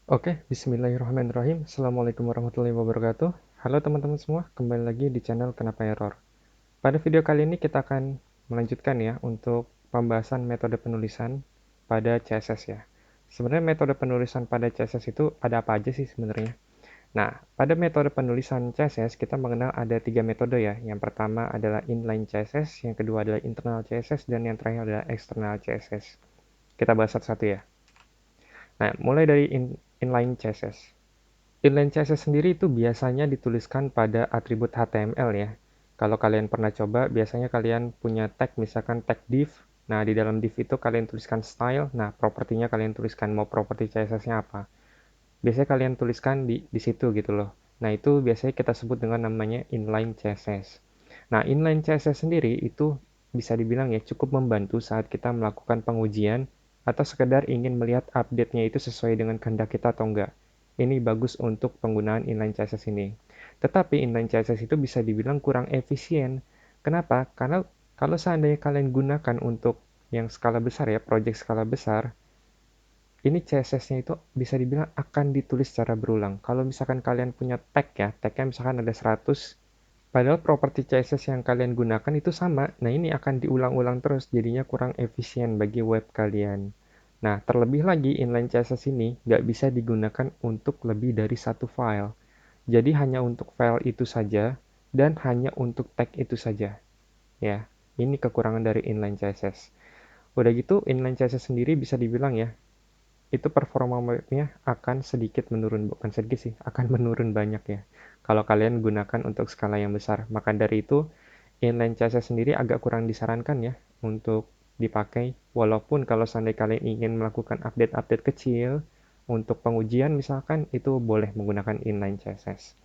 Oke, bismillahirrahmanirrahim. Assalamualaikum warahmatullahi wabarakatuh. Halo teman-teman semua, kembali lagi di channel Kenapa Error. Pada video kali ini kita akan melanjutkan ya untuk pembahasan metode penulisan pada CSS ya. Sebenarnya metode penulisan pada CSS itu ada apa aja sih sebenarnya? Nah, pada metode penulisan CSS kita mengenal ada 3 metode ya. Yang pertama adalah inline CSS, yang kedua adalah internal CSS, dan yang terakhir adalah external CSS. Kita bahas satu-satu ya. Nah, mulai dari inline CSS. Inline CSS sendiri itu biasanya dituliskan pada atribut HTML ya. Kalau kalian pernah coba, biasanya kalian punya tag, misalkan tag div. Nah, di dalam div itu kalian tuliskan style. Nah, propertinya kalian tuliskan mau properti CSS-nya apa. Biasanya kalian tuliskan di situ gitu loh. Nah, itu biasanya kita sebut dengan namanya inline CSS. Nah, inline CSS sendiri itu bisa dibilang ya cukup membantu saat kita melakukan pengujian atau sekedar ingin melihat update-nya itu sesuai dengan kehendak kita atau enggak. Ini bagus untuk penggunaan inline CSS ini. Tetapi inline CSS itu bisa dibilang kurang efisien. Kenapa? Karena kalau seandainya kalian gunakan untuk yang skala besar ya, project skala besar, ini CSS-nya itu bisa dibilang akan ditulis secara berulang. Kalau misalkan kalian punya tag ya, tagnya misalkan ada 100, padahal properti CSS yang kalian gunakan itu sama. Nah, ini akan diulang-ulang terus, jadinya kurang efisien bagi web kalian. Nah, terlebih lagi inline CSS ini nggak bisa digunakan untuk lebih dari satu file. Jadi hanya untuk file itu saja dan hanya untuk tag itu saja. Ya, ini kekurangan dari inline CSS. Udah gitu, inline CSS sendiri bisa dibilang ya, itu performa webnya akan sedikit menurun, bukan sedikit sih, akan menurun banyak ya kalau kalian gunakan untuk skala yang besar. Maka dari itu inline CSS sendiri agak kurang disarankan ya untuk dipakai, walaupun kalau seandainya kalian ingin melakukan update-update kecil untuk pengujian misalkan, itu boleh menggunakan inline CSS.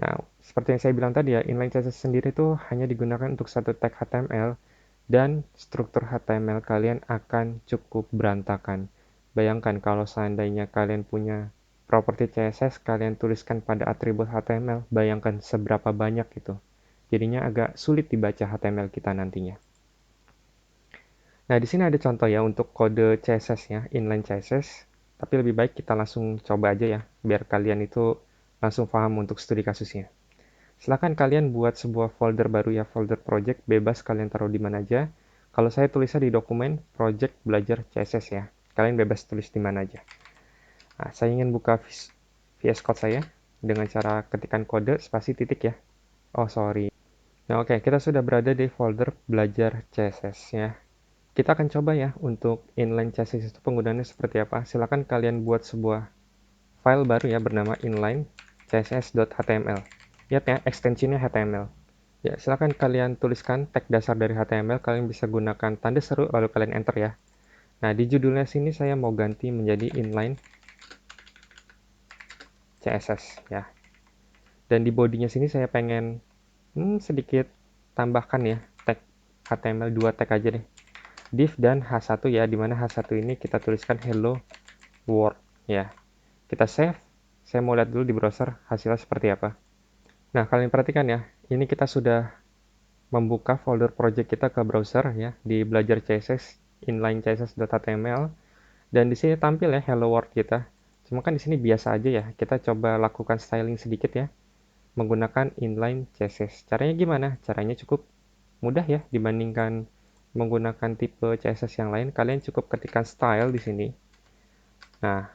Nah, seperti yang saya bilang tadi ya, inline CSS sendiri itu hanya digunakan untuk satu tag HTML dan struktur HTML kalian akan cukup berantakan. Bayangkan kalau seandainya kalian punya properti CSS, kalian tuliskan pada atribut HTML, bayangkan seberapa banyak itu. Jadinya agak sulit dibaca HTML kita nantinya. Nah, di sini ada contoh ya untuk kode CSS-nya, inline CSS. Tapi lebih baik kita langsung coba aja ya, biar kalian itu langsung paham untuk studi kasusnya. Silahkan kalian buat sebuah folder baru ya, folder project, bebas kalian taruh di mana aja. Kalau saya tulisnya di dokumen project belajar CSS ya. Kalian bebas tulis di mana aja. Nah, saya ingin buka VS Code saya dengan cara ketikan kode spasi titik ya. Oh, sorry. Nah, oke, kita sudah berada di folder belajar CSS ya. Kita akan coba ya untuk inline CSS itu penggunaannya seperti apa. Silahkan kalian buat sebuah file baru ya bernama inline css.html. Lihat ya, ekstensinya HTML. Ya, silakan kalian tuliskan tag dasar dari HTML, kalian bisa gunakan tanda seru lalu kalian enter ya. Nah, di judulnya sini saya mau ganti menjadi inline CSS ya. Dan di bodinya sini saya pengen sedikit tambahkan ya tag HTML 2 tag aja deh. Div dan h1 ya, dimana h1 ini kita tuliskan hello world ya. Kita save. Saya mau lihat dulu di browser hasilnya seperti apa. Nah, kalian perhatikan ya, ini kita sudah membuka folder project kita ke browser ya, di belajar CSS inline css.html, dan di sini tampil ya hello world kita. Cuma kan di sini biasa aja ya. Kita coba lakukan styling sedikit ya menggunakan inline CSS. Caranya gimana? Caranya cukup mudah ya dibandingkan menggunakan tipe CSS yang lain. Kalian cukup ketikkan style di sini. Nah,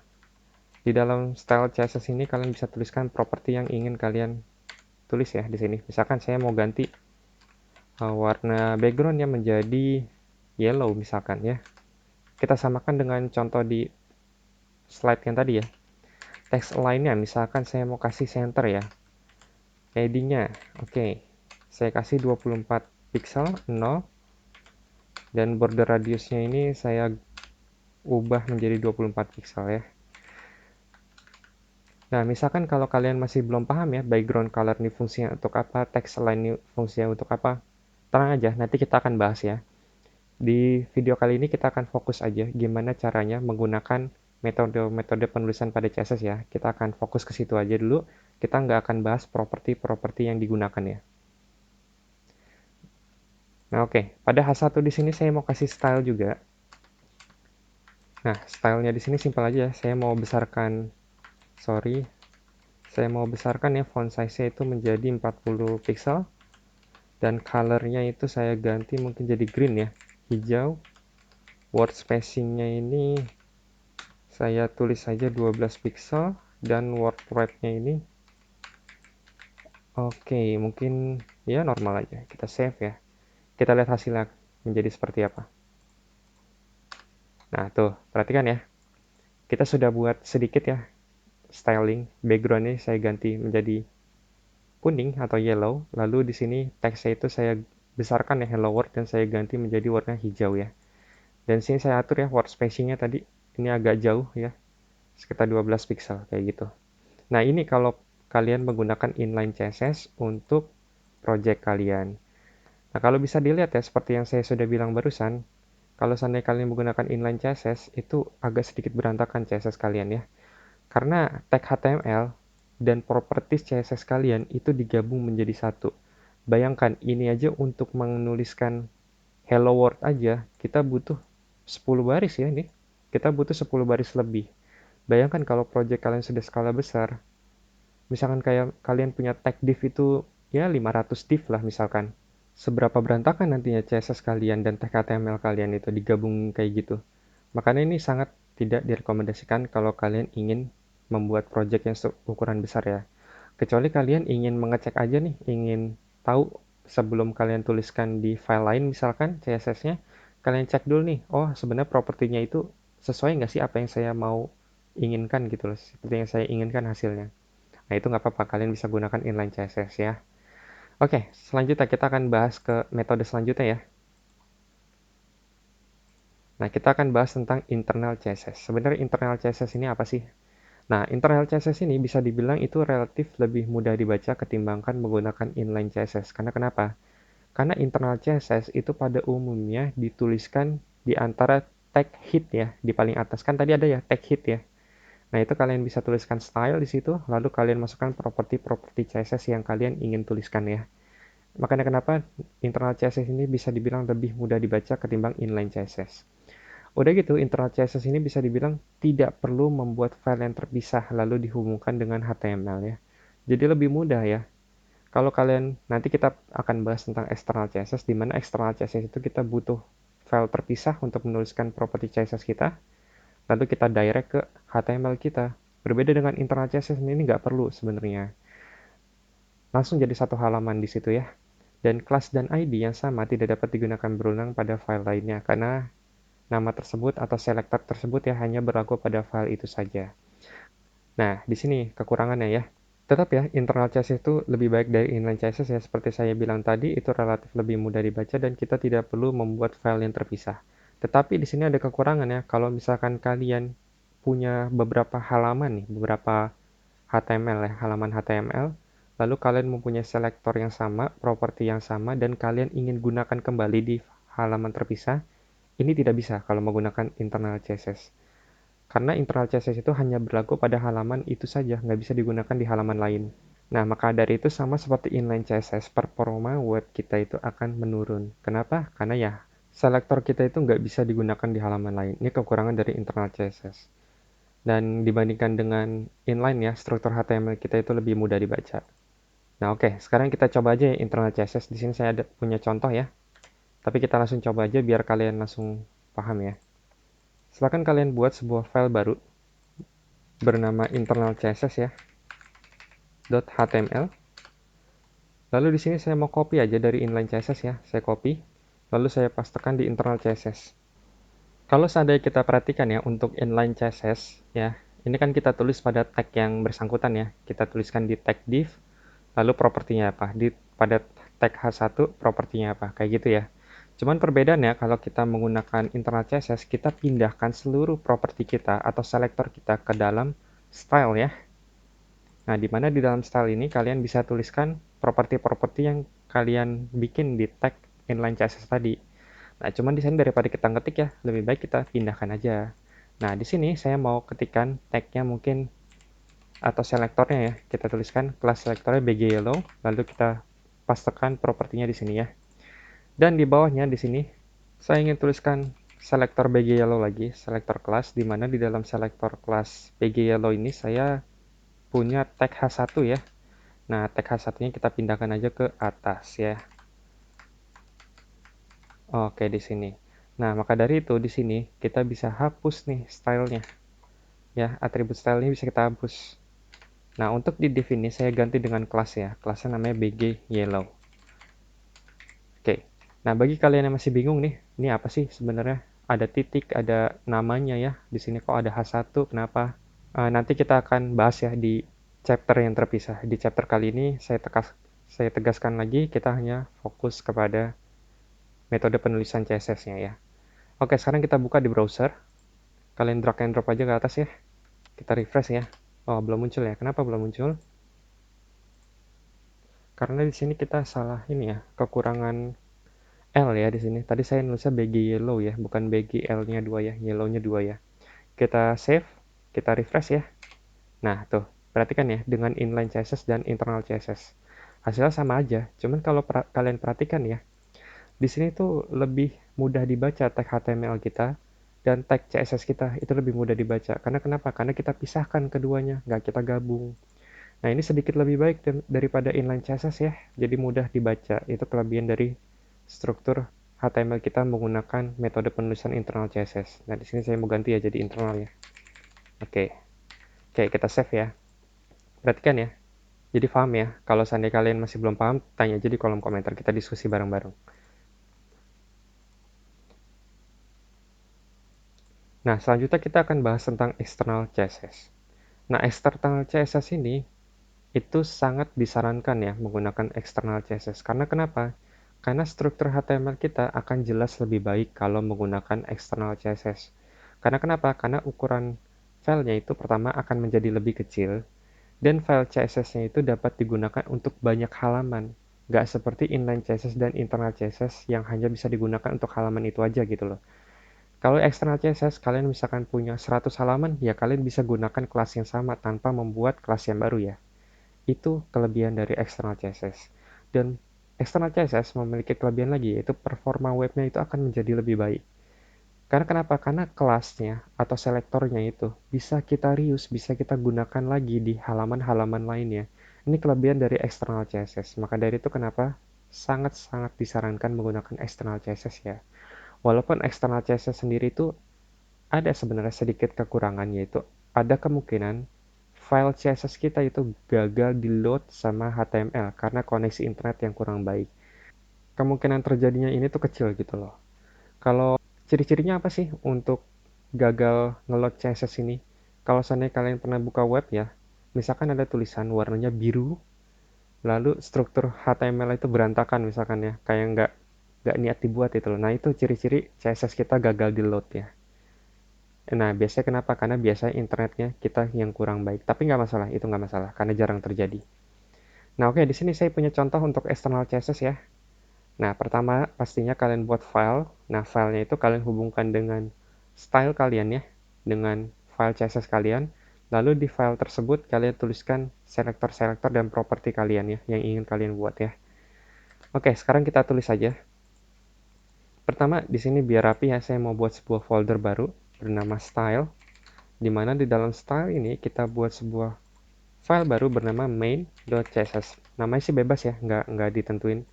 di dalam style CSS ini kalian bisa tuliskan properti yang ingin kalian tulis ya di sini. Misalkan saya mau ganti warna backgroundnya menjadi yellow misalkan ya. Kita samakan dengan contoh di slide yang tadi ya. Text align-nya misalkan saya mau kasih center ya. Padding-nya, oke. Saya kasih 24 pixel 0, dan border radiusnya ini saya ubah menjadi 24 pixel ya. Nah, misalkan kalau kalian masih belum paham ya, background color ini fungsinya untuk apa, text align ini fungsinya untuk apa, tenang aja, nanti kita akan bahas ya. Di video kali ini kita akan fokus aja gimana caranya menggunakan metode-metode penulisan pada CSS ya. Kita akan fokus ke situ aja dulu. Kita nggak akan bahas properti-properti yang digunakan ya. Nah, oke. Pada H1 di sini saya mau kasih style juga. Nah, stylenya di sini simpel aja. Saya mau besarkan sorry, saya mau besarkan ya font size-nya itu menjadi 40 pixel, dan color-nya itu saya ganti mungkin jadi green ya, hijau. Word spacing-nya ini saya tulis saja 12 pixel, dan word weight-nya ini oke, mungkin ya normal aja. Kita save ya. Kita lihat hasilnya menjadi seperti apa. Nah, tuh, perhatikan ya. Kita sudah buat sedikit ya styling. Background-nya saya ganti menjadi kuning atau yellow. Lalu di sini teksnya itu saya besarkan ya hello world, dan saya ganti menjadi warna hijau ya. Dan sini saya atur ya word spacing-nya tadi. Ini agak jauh ya, sekitar 12 pixel kayak gitu. Nah, ini kalau kalian menggunakan inline CSS untuk project kalian. Nah, kalau bisa dilihat ya, seperti yang saya sudah bilang barusan, kalau seandainya kalian menggunakan inline CSS, itu agak sedikit berantakan CSS kalian ya. Karena tag HTML dan properties CSS kalian itu digabung menjadi satu. Bayangkan, ini aja untuk menuliskan hello world aja, kita butuh 10 baris ya ini. Kita butuh 10 baris lebih. Bayangkan kalau project kalian sudah skala besar, misalkan kayak kalian punya tag div itu ya 500 div lah misalkan. Seberapa berantakan nantinya CSS kalian dan tag HTML kalian itu digabung kayak gitu. Makanya ini sangat tidak direkomendasikan kalau kalian ingin membuat project yang ukuran besar ya. Kecuali kalian ingin mengecek aja nih, ingin tahu sebelum kalian tuliskan di file lain misalkan CSS-nya, kalian cek dulu nih, oh sebenarnya propertinya itu sesuai nggak sih apa yang saya mau inginkan gitu loh, seperti yang saya inginkan hasilnya. Nah, itu nggak apa-apa, kalian bisa gunakan inline CSS ya. Oke, selanjutnya kita akan bahas ke metode selanjutnya ya. Nah, kita akan bahas tentang internal CSS. Sebenarnya internal CSS ini apa sih? Nah, internal CSS ini bisa dibilang itu relatif lebih mudah dibaca ketimbangkan menggunakan inline CSS. Karena kenapa? Karena internal CSS itu pada umumnya dituliskan di antara tag head ya, di paling atas. Kan tadi ada ya tag head ya. Nah, itu kalian bisa tuliskan style di situ, lalu kalian masukkan properti-properti CSS yang kalian ingin tuliskan ya. Makanya kenapa internal CSS ini bisa dibilang lebih mudah dibaca ketimbang inline CSS. Udah gitu, internal CSS ini bisa dibilang tidak perlu membuat file yang terpisah lalu dihubungkan dengan HTML ya. Jadi lebih mudah ya. Kalau kalian, nanti kita akan bahas tentang external CSS, di mana external CSS itu kita butuh file terpisah untuk menuliskan properti CSS kita, lalu kita direct ke HTML kita. Berbeda dengan internal CSS ini nggak perlu sebenarnya. Langsung jadi satu halaman di situ ya. Dan kelas dan ID yang sama tidak dapat digunakan berulang pada file lainnya, karena nama tersebut atau selector tersebut ya hanya berlaku pada file itu saja. Nah, di sini kekurangannya ya. Tetap ya, internal CSS itu lebih baik dari inline CSS ya. Seperti saya bilang tadi, itu relatif lebih mudah dibaca dan kita tidak perlu membuat file yang terpisah. Tetapi di sini ada kekurangan ya. Kalau misalkan kalian punya beberapa halaman nih, beberapa HTML ya, halaman HTML, lalu kalian mempunyai selektor yang sama, properti yang sama, dan kalian ingin gunakan kembali di halaman terpisah, ini tidak bisa kalau menggunakan internal CSS. Karena internal CSS itu hanya berlaku pada halaman itu saja, nggak bisa digunakan di halaman lain. Nah, maka dari itu sama seperti inline CSS, performa web kita itu akan menurun. Kenapa? Karena ya, selektor kita itu nggak bisa digunakan di halaman lain. Ini kekurangan dari internal CSS. Dan dibandingkan dengan inline ya, struktur HTML kita itu lebih mudah dibaca. Nah, oke, sekarang kita coba aja ya internal CSS. Di sini saya ada punya contoh ya. Tapi kita langsung coba aja biar kalian langsung paham ya. Silakan kalian buat sebuah file baru bernama internal CSS ya, .html. Lalu di sini saya mau copy aja dari inline CSS ya. Saya copy, lalu saya pastekan di internal CSS. Kalau seandainya kita perhatikan ya untuk inline CSS ya, ini kan kita tulis pada tag yang bersangkutan ya. Kita tuliskan di tag div, lalu propertinya apa? Pada tag h1 propertinya apa? Kayak gitu ya. Cuman perbedaannya kalau kita menggunakan internal CSS, kita pindahkan seluruh properti kita atau selektor kita ke dalam style ya. Nah, di mana di dalam style ini kalian bisa tuliskan properti-properti yang kalian bikin di tag inline CSS tadi. Nah, cuman di sini daripada kita ngetik ya, lebih baik kita pindahkan aja. Nah, di sini saya mau ketikkan tagnya mungkin atau selektornya ya. Kita tuliskan kelas selektornya bg yellow, lalu kita pastekan propertinya di sini ya. Dan di bawahnya di sini saya ingin tuliskan selektor bg yellow lagi, selektor kelas, di mana di dalam selektor kelas bg yellow ini saya punya tag H1 ya. Nah, tag H1-nya kita pindahkan aja ke atas ya. Oke, di sini. Nah, maka dari itu di sini kita bisa hapus nih stylenya. Ya, atribut stylenya bisa kita hapus. Nah, untuk di div ini saya ganti dengan kelas ya. Kelasnya namanya BG Yellow. Oke. Nah, bagi kalian yang masih bingung nih, ini apa sih sebenarnya? Ada titik, ada namanya ya. Di sini kok ada H1, kenapa? Nanti kita akan bahas ya di chapter yang terpisah. Di chapter kali ini saya tegaskan lagi, kita hanya fokus kepada metode penulisan CSS-nya ya. Oke, sekarang kita buka di browser. Kalian drag and drop aja ke atas ya. Kita refresh ya. Oh, belum muncul ya. Kenapa belum muncul? Karena di sini kita salah ini ya, kekurangan L ya di sini. Tadi saya nulisnya BG yellow ya, bukan BG L-nya 2 ya, yellow-nya 2 ya. Kita save, kita refresh ya. Nah, tuh, perhatikan ya, dengan inline CSS dan internal CSS. Hasilnya sama aja, cuman kalau kalian perhatikan ya, di sini tuh lebih mudah dibaca tag HTML kita dan tag CSS kita itu lebih mudah dibaca. Karena kenapa? Karena kita pisahkan keduanya, nggak kita gabung. Nah, ini sedikit lebih baik daripada inline CSS ya, jadi mudah dibaca. Itu kelebihan dari struktur HTML kita menggunakan metode penulisan internal CSS. Nah, di sini saya mau ganti ya jadi internal ya. Oke. Oke, kita save ya. Perhatikan ya. Jadi paham ya. Kalau seandainya kalian masih belum paham, tanya aja di kolom komentar. Kita diskusi bareng-bareng. Nah, selanjutnya kita akan bahas tentang external CSS. Nah, external CSS ini itu sangat disarankan ya menggunakan external CSS. Karena kenapa? Karena struktur HTML kita akan jelas lebih baik kalau menggunakan external CSS. Karena kenapa? Karena ukuran filenya itu pertama akan menjadi lebih kecil, dan file CSS-nya itu dapat digunakan untuk banyak halaman. Nggak seperti inline CSS dan internal CSS yang hanya bisa digunakan untuk halaman itu aja gitu loh. Kalau external CSS, kalian misalkan punya 100 halaman, ya kalian bisa gunakan kelas yang sama tanpa membuat kelas yang baru ya. Itu kelebihan dari external CSS. Dan external CSS memiliki kelebihan lagi, yaitu performa webnya itu akan menjadi lebih baik. Karena kenapa? Karena kelasnya atau selektornya itu bisa kita reuse, bisa kita gunakan lagi di halaman-halaman lainnya. Ini kelebihan dari external CSS. Maka dari itu kenapa sangat-sangat disarankan menggunakan external CSS ya. Walaupun external CSS sendiri itu ada sebenarnya sedikit kekurangan, yaitu ada kemungkinan file CSS kita itu gagal di load sama HTML karena koneksi internet yang kurang baik. Kemungkinan terjadinya ini tuh kecil gitu loh. Kalau ciri-cirinya apa sih untuk gagal ngeload CSS ini? Kalau seandainya kalian pernah buka web ya, misalkan ada tulisan warnanya biru, lalu struktur HTML itu berantakan misalkan ya, kayak nggak niat dibuat itu loh. Nah, itu ciri-ciri CSS kita gagal di load ya. Nah, biasanya kenapa? Karena biasanya internetnya kita yang kurang baik. Tapi nggak masalah, itu nggak masalah, karena jarang terjadi. Nah, oke, di sini saya punya contoh untuk external CSS ya. Nah, pertama pastinya kalian buat file. Nah, filenya itu kalian hubungkan dengan style kalian ya, dengan file CSS kalian. Lalu di file tersebut kalian tuliskan selektor-selektor dan properti kalian ya, yang ingin kalian buat ya. Oke, sekarang kita tulis saja. Pertama, di sini biar rapi ya, saya mau buat sebuah folder baru bernama style, di mana di dalam style ini kita buat sebuah file baru bernama main.css. Namanya sih bebas ya, nggak ditentuin.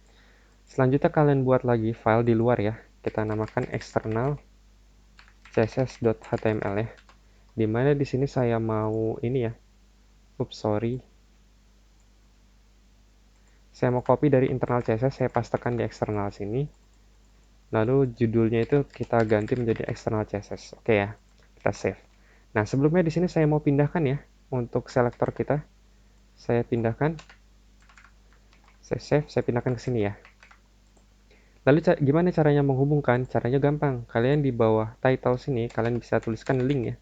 Selanjutnya kalian buat lagi file di luar ya. Kita namakan external css.html ya. Dimana di sini saya mau ini ya. Oops, sorry. Saya mau copy dari internal CSS, saya pastekan di eksternal sini. Lalu judulnya itu kita ganti menjadi external CSS. Oke ya. Kita save. Nah, sebelumnya di sini saya mau pindahkan ya untuk selektor kita. Saya pindahkan. Saya save, saya pindahkan ke sini ya. Lalu gimana caranya menghubungkan? Caranya gampang. Kalian di bawah title sini, kalian bisa tuliskan link ya.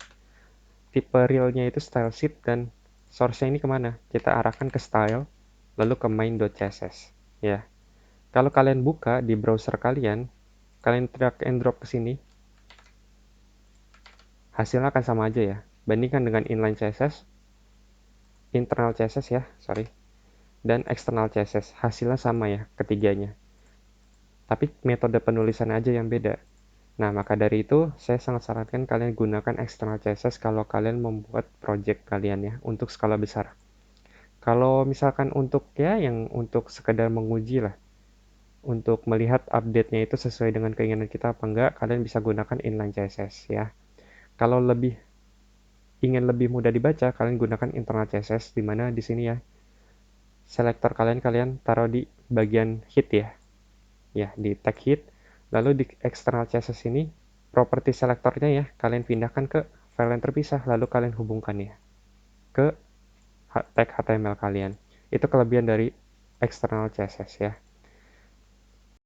Tipe realnya itu style sheet dan source-nya ini kemana? Kita arahkan ke style, lalu ke main.css. Ya. Kalau kalian buka di browser kalian, kalian drag and drop ke sini, hasilnya akan sama aja ya. Bandingkan dengan inline CSS, internal CSS ya, sorry, dan external CSS. Hasilnya sama ya, ketiganya. Tapi metode penulisan aja yang beda. Nah, maka dari itu, saya sangat sarankan kalian gunakan external CSS kalau kalian membuat project kalian ya, untuk skala besar. Kalau misalkan untuk ya yang untuk sekedar menguji lah, untuk melihat update-nya itu sesuai dengan keinginan kita apa enggak, kalian bisa gunakan inline CSS ya. Kalau ingin lebih mudah dibaca, kalian gunakan internal CSS, di mana di sini ya selektor kalian taruh di bagian head ya di tag head, lalu di external CSS ini properti selektornya ya kalian pindahkan ke file yang terpisah, lalu kalian hubungkan ya ke tag HTML kalian. Itu kelebihan dari external CSS ya.